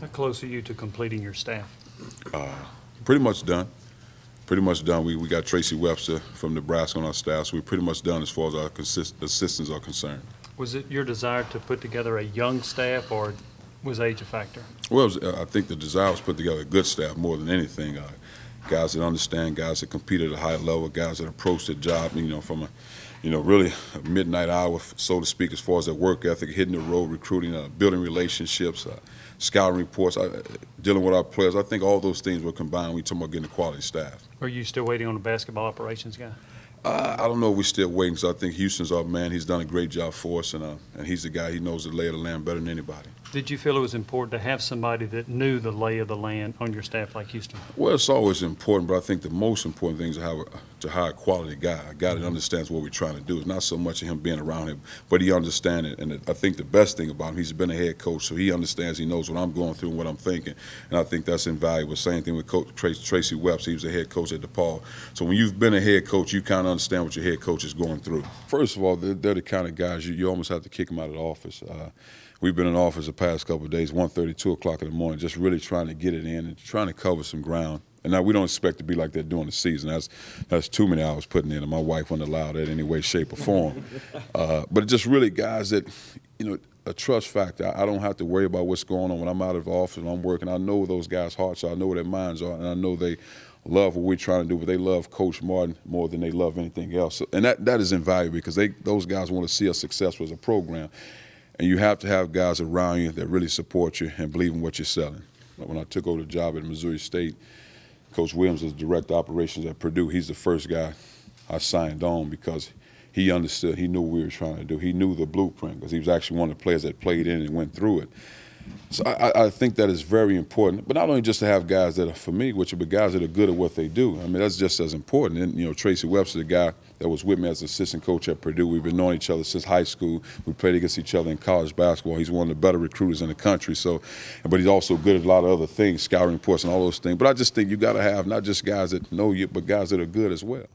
How close are you to completing your staff? Pretty much done. Pretty much done. We got Tracy Webster from Nebraska on our staff, so we're pretty much done as far as our assistants are concerned. Was it your desire to put together a young staff, or was age a factor? Well, I think the desire was put together a good staff more than anything. Guys that understand, guys that compete at a high level, guys that approach the job, from really a midnight hour, so to speak, as far as their work ethic, hitting the road, recruiting, building relationships, scouting reports, dealing with our players. I think all those things were combined when we talk about getting a quality staff. Are you still waiting on a basketball operations guy? I don't know if we're still waiting, because I think Houston's our man. He's done a great job for us, and he's the guy. He knows the lay of the land better than anybody. Did you feel it was important to have somebody that knew the lay of the land on your staff like Houston? Well, it's always important, but I think the most important thing is to hire a quality guy, a guy that understands what we're trying to do. It's not so much of him being around him, but he understands it. And I think the best thing about him, he's been a head coach, so he understands, he knows what I'm going through and what I'm thinking. And I think that's invaluable. Same thing with Coach Tracy Webster. He was a head coach at DePaul. So when you've been a head coach, you kind of understand what your head coach is going through. First of all, they're the kind of guys you almost have to kick them out of the office. We've been in office the past couple of days, 1:30, 2 o'clock in the morning, just really trying to get it in and trying to cover some ground. And now we don't expect to be like that during the season. That's too many hours putting in, and my wife wouldn't allow that in any way, shape, or form. But just really guys that, a trust factor. I don't have to worry about what's going on when I'm out of office and I'm working. I know those guys' hearts are, I know where their minds are, and I know they love what we're trying to do, but they love Coach Martin more than they love anything else. And that is invaluable, because those guys want to see us successful as a program. And you have to have guys around you that really support you and believe in what you're selling. When I took over the job at Missouri State, Coach Williams was director of operations at Purdue. He's the first guy I signed on, because he understood, he knew what we were trying to do. He knew the blueprint, because he was actually one of the players that played in and went through it. So I think that is very important, but not only just to have guys that are familiar with you, but guys that are good at what they do. I mean, that's just as important. And, Tracy Webster, the guy that was with me as assistant coach at Purdue, we've been knowing each other since high school. We played against each other in college basketball. He's one of the better recruiters in the country. But he's also good at a lot of other things, scouting reports and all those things. But I just think you got to have not just guys that know you, but guys that are good as well.